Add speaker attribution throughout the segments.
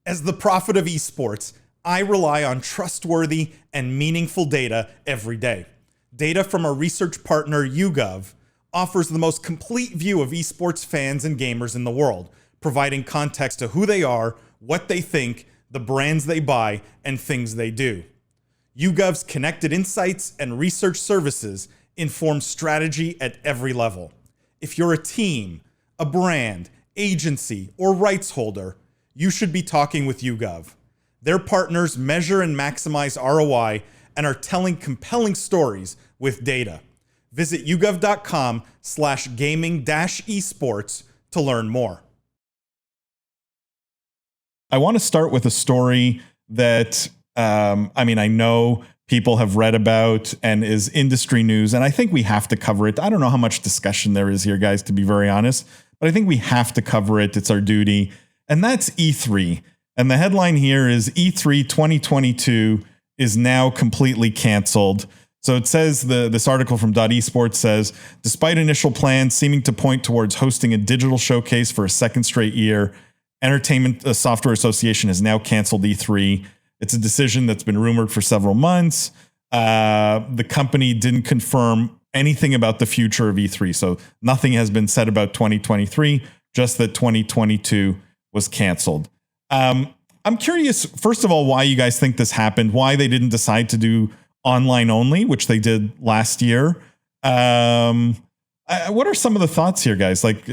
Speaker 1: As the prophet of esports, I rely on trustworthy and meaningful data every day. Data from our research partner, YouGov, offers the most complete view of esports fans and gamers in the world, providing context to who they are, what they think, the brands they buy, and things they do. YouGov's connected insights and research services inform strategy at every level. If you're a team, a brand, agency, or rights holder, you should be talking with YouGov. Their partners measure and maximize ROI and are telling compelling stories with data. Visit yougov.com/gaming-esports to learn more.
Speaker 2: I want to start with a story that, I know people have read about and is industry news, and I think we have to cover it. I don't know how much discussion there is here, guys, to be very honest, but I think we have to cover it. It's our duty, and that's E3. And the headline here is E3 2022 is now completely canceled. So it says, this article from .esports says, despite initial plans seeming to point towards hosting a digital showcase for a second straight year, Entertainment Software Association has now canceled E3. It's a decision that's been rumored for several months. The company didn't confirm anything about the future of E3. So nothing has been said about 2023, just that 2022 was canceled. I'm curious, first of all, why you guys think this happened, why they didn't decide to do online only, which they did last year. What are some of the thoughts here, guys? Like,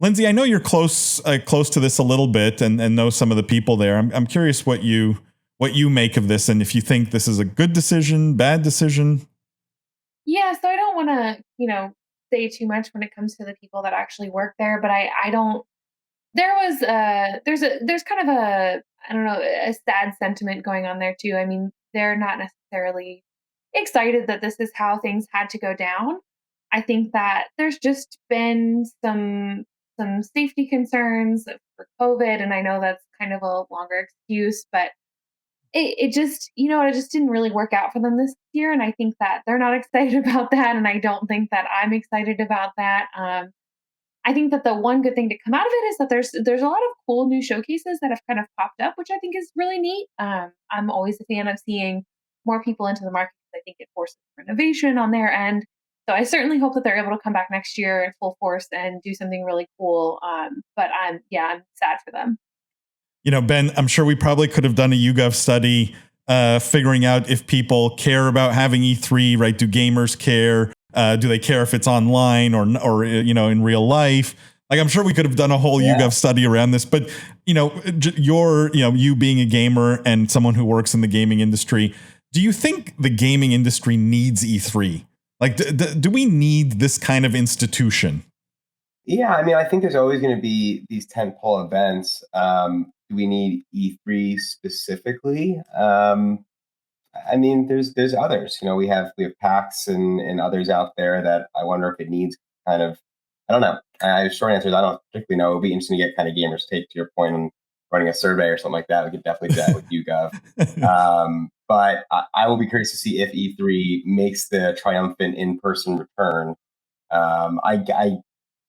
Speaker 2: Lindsay, I know you're close to this a little bit and know some of the people there. I'm curious what you make of this and if you think this is a good decision, bad decision.
Speaker 3: Yeah, so I don't want to, say too much when it comes to the people that actually work there, but I don't. There's kind of a sad sentiment going on there too. I mean, they're not necessarily excited that this is how things had to go down. I think that there's just been some safety concerns for COVID, and I know that's kind of a longer excuse, but it just, it just didn't really work out for them this year, and I think that they're not excited about that, and I don't think that I'm excited about that. I think that the one good thing to come out of it is that there's a lot of cool new showcases that have kind of popped up, which I think is really neat. I'm always a fan of seeing more people into the market because I think it forces innovation on their end. So I certainly hope that they're able to come back next year in full force and do something really cool. But I'm sad for them.
Speaker 2: Ben, I'm sure we probably could have done a YouGov study figuring out if people care about having E3, right? Do gamers care? Do they care if it's online or in real life? Like, I'm sure we could have done a whole YouGov study around this, but you being a gamer and someone who works in the gaming industry, do you think the gaming industry needs E3? Like, do we need this kind of institution?
Speaker 4: Yeah, I think there's always going to be these tentpole events. Do we need E3 specifically? There's others. We have PAX and others out there that I wonder if it needs kind of. I don't know. Short answer is I don't particularly know. It would be interesting to get kind of gamers' take to your point on running a survey or something like that. We could definitely do that with YouGov. But I will be curious to see if E3 makes the triumphant in-person return. I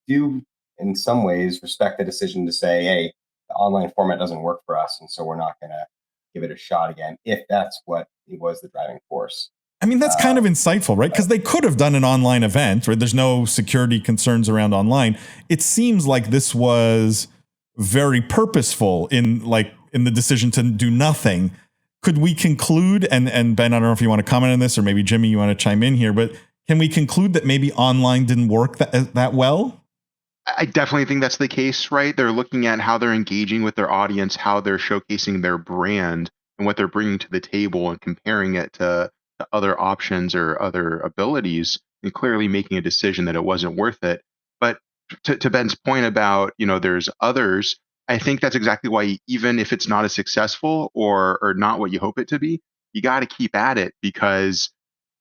Speaker 4: do, in some ways, respect the decision to say, hey, the online format doesn't work for us, and so we're not going to give it a shot again, if that's what it was the driving force.
Speaker 2: That's kind of insightful, right? Because they could have done an online event, right? There's no security concerns around online. It seems like this was very purposeful in the decision to do nothing. Could we conclude, and Ben, I don't know if you want to comment on this, or maybe Jimmy, you want to chime in here, but can we conclude that maybe online didn't work that well?
Speaker 5: I definitely think that's the case, right? They're looking at how they're engaging with their audience, how they're showcasing their brand and what they're bringing to the table and comparing it to other options or other abilities and clearly making a decision that it wasn't worth it. But to Ben's point about, there's others, I think that's exactly why even if it's not as successful or not what you hope it to be, you got to keep at it because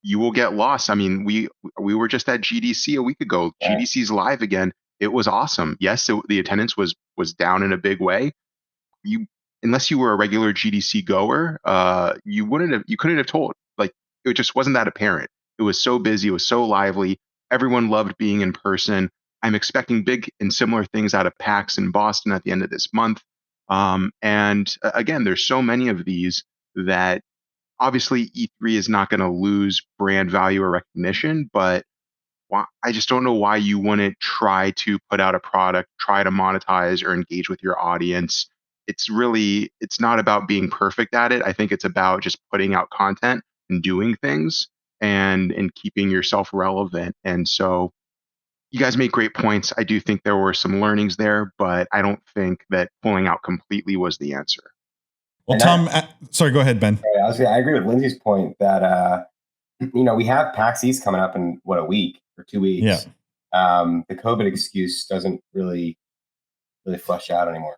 Speaker 5: you will get lost. We were just at GDC a week ago. Yeah. GDC's live again. It was awesome. Yes, the attendance was down in a big way. Unless you were a regular GDC goer, you couldn't have told. Like, it just wasn't that apparent. It was so busy. It was so lively. Everyone loved being in person. I'm expecting big and similar things out of PAX in Boston at the end of this month. And again, there's so many of these that obviously E3 is not going to lose brand value or recognition, but I just don't know why you wouldn't try to put out a product, try to monetize or engage with your audience. It's not about being perfect at it. I think it's about just putting out content and doing things and keeping yourself relevant. And so you guys make great points. I do think there were some learnings there, but I don't think that pulling out completely was the answer.
Speaker 2: Well,
Speaker 4: And
Speaker 2: Tom, sorry, go ahead, Ben.
Speaker 4: I agree with Lindsay's point that we have PAX East coming up in a week or 2 weeks.
Speaker 2: Yeah.
Speaker 4: The COVID excuse doesn't really flesh out anymore.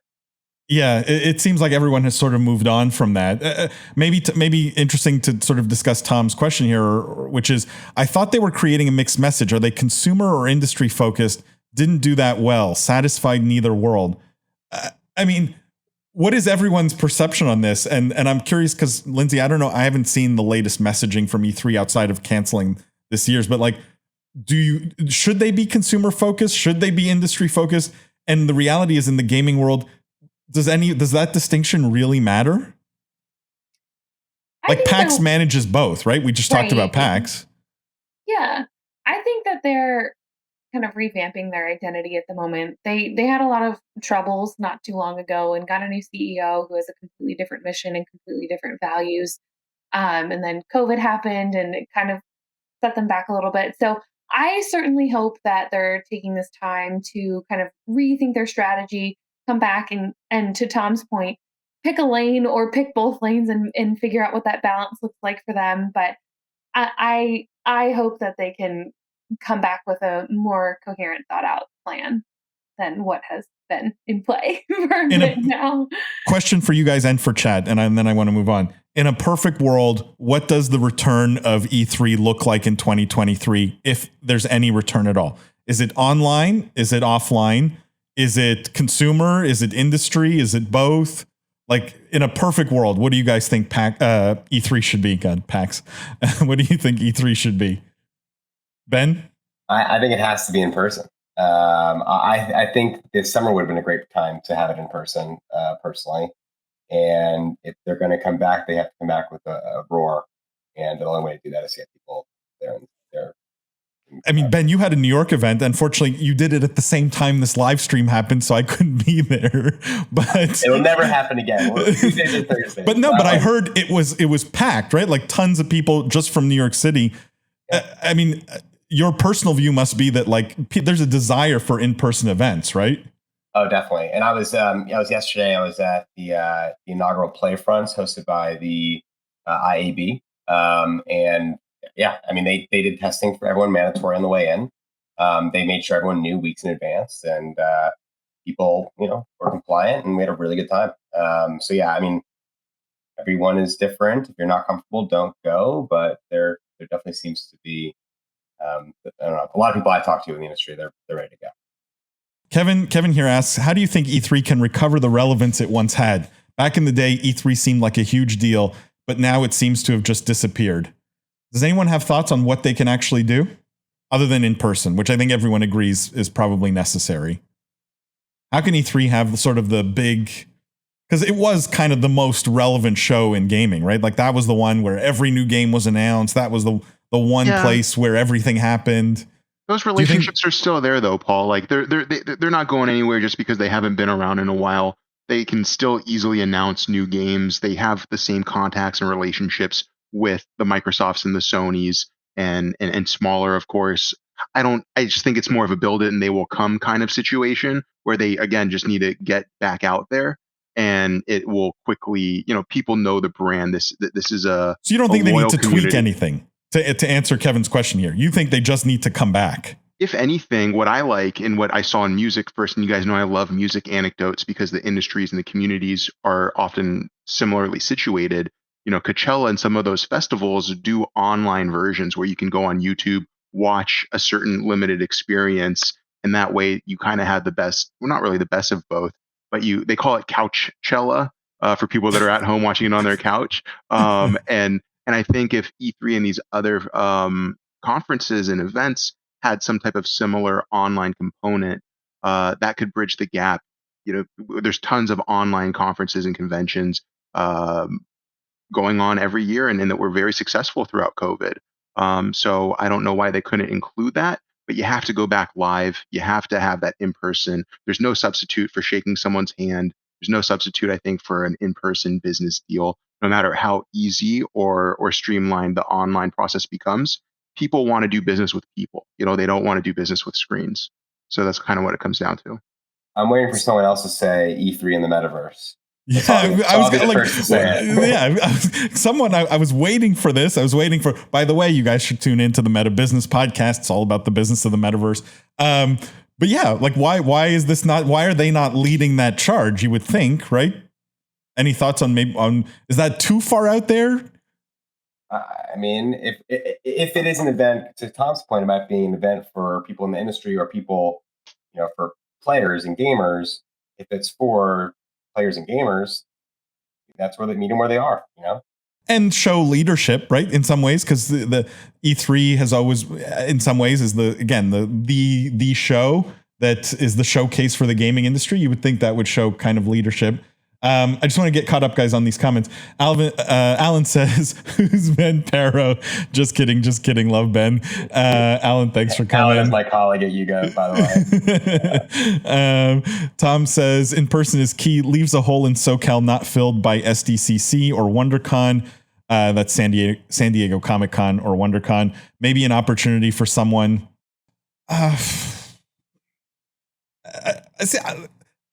Speaker 2: Yeah, it seems like everyone has sort of moved on from that. Maybe interesting to sort of discuss Tom's question here, which is, I thought they were creating a mixed message. Are they consumer or industry focused? Didn't do that well. Satisfied neither world. I mean, what is everyone's perception on this? And I'm curious because, Lindsay, I don't know. I haven't seen the latest messaging from E3 outside of canceling this year's, but like, should they be consumer focused? Should they be industry focused? And the reality is, in the gaming world, does that distinction really matter? Like PAX manages both, right? We just talked about PAX.
Speaker 3: Yeah. I think that they're kind of revamping their identity at the moment. They had a lot of troubles not too long ago and got a new CEO who has a completely different mission and completely different values. And then COVID happened and it kind of set them back a little bit. So I certainly hope that they're taking this time to kind of rethink their strategy, come back and to Tom's point, pick a lane or pick both lanes and figure out what that balance looks like for them. But I hope that they can come back with a more coherent, thought out plan than what has been in play for a bit now.
Speaker 2: Question for you guys and for chat, and then I want to move on. In a perfect world, what does the return of E3 look like in 2023, if there's any return at all? Is it online? Is it offline? Is it consumer? Is it industry? Is it both? Like, in a perfect world, what do you guys think E3 should be? God, PAX. What do you think E3 should be? Ben?
Speaker 4: I think it has to be in person. I think this summer would have been a great time to have it in person, personally. And if they're going to come back, they have to come back with a roar. And the only way to do that is to get people there.
Speaker 2: I mean, Ben, you had a New York event. Unfortunately, you did it at the same time this live stream happened, so I couldn't be there. But
Speaker 4: it'll never happen again. Tuesdays and Thursdays.
Speaker 2: But I heard it was packed, right? Like tons of people just from New York City. Yeah. I mean, your personal view must be that like there's a desire for in-person events, right?
Speaker 4: Oh, definitely. And I was yesterday. I was at the inaugural Play Fronts hosted by the IAB, and yeah, I mean they did testing for everyone mandatory on the way in. They made sure everyone knew weeks in advance, and people were compliant, and we had a really good time. So yeah, I mean everyone is different. If you're not comfortable, don't go. But there definitely seems to be I don't know, a lot of people I talk to in the industry, they're ready to go.
Speaker 2: Kevin here asks, how do you think E3 can recover the relevance it once had? Back in the day, E3 seemed like a huge deal, but now it seems to have just disappeared. Does anyone have thoughts on what they can actually do other than in person, which I think everyone agrees is probably necessary? How can E3 have sort of the big, because it was kind of the most relevant show in gaming, right? Like that was the one where every new game was announced. That was the one place where everything happened.
Speaker 5: Those relationships are still there, though, Paul. Like they're not going anywhere just because they haven't been around in a while. They can still easily announce new games. They have the same contacts and relationships with the Microsofts and the Sonys and smaller, of course. I just think it's more of a build it and they will come kind of situation where they again just need to get back out there and it will quickly. People know the brand. This is a
Speaker 2: so you don't think they need to
Speaker 5: community.
Speaker 2: Tweak anything? To answer Kevin's question here, you think they just need to come back?
Speaker 5: If anything, what I like and what I saw in music first, and you guys know I love music anecdotes because the industries and the communities are often similarly situated. Coachella and some of those festivals do online versions where you can go on YouTube, watch a certain limited experience, and that way you kind of have the best, well, not really the best of both, but they call it Couchella for people that are at home watching it on their couch. And I think if E3 and these other conferences and events had some type of similar online component, that could bridge the gap. there's tons of online conferences and conventions going on every year, and that were very successful throughout COVID. So I don't know why they couldn't include that, but you have to go back live. You have to have that in person. There's no substitute for shaking someone's hand. There's no substitute, I think, for an in-person business deal. No matter how easy or streamlined the online process becomes, people want to do business with people. They don't want to do business with screens. So that's kind of what it comes down to.
Speaker 4: I'm waiting for someone else to say E3 in the metaverse.
Speaker 2: Yeah, I was waiting for this. I was waiting for, by the way, you guys should tune into the Meta Business podcast. It's all about the business of the metaverse. But yeah, like why is this not, why are they not leading that charge? You would think, right? Any thoughts on is that too far out there?
Speaker 4: I mean, if it is an event, to Tom's point about being an event for people in the industry or people, for players and gamers, if it's for players and gamers, that's where they meet them where they are,
Speaker 2: and show leadership, right? In some ways, because the E3 has always, in some ways, is the show that is the showcase for the gaming industry. You would think that would show kind of leadership. I just want to get caught up, guys, on these comments. Alan says, "Who's Ben Perro?" Just kidding. Love Ben. Alan, thanks for coming.
Speaker 4: Alan is my colleague at YouGov, by the
Speaker 2: way. Tom says, "In person is key. Leaves a hole in SoCal not filled by SDCC or WonderCon." That's San Diego Comic Con or WonderCon. Maybe an opportunity for someone.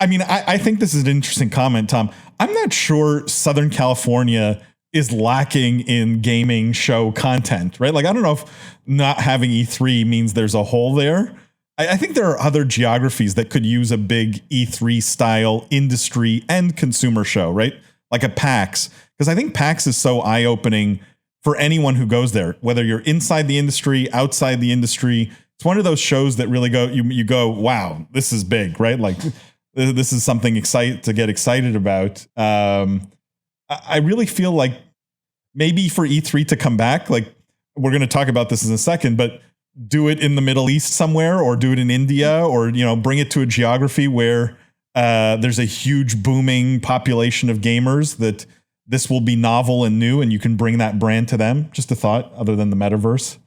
Speaker 2: I think this is an interesting comment, Tom. I'm not sure Southern California is lacking in gaming show content, right? Like, I don't know if not having E3 means there's a hole there. I think there are other geographies that could use a big E3 style industry and consumer show, right? Like a PAX, because I think PAX is so eye-opening for anyone who goes there, whether you're inside the industry, outside the industry. It's one of those shows that really you go, wow, this is big, right? Like, this is something to get excited about. I really feel like maybe for E3 to come back, like we're going to talk about this in a second, but do it in the Middle East somewhere, or do it in India, or, bring it to a geography where there's a huge booming population of gamers that this will be novel and new, and you can bring that brand to them. Just a thought other than the metaverse.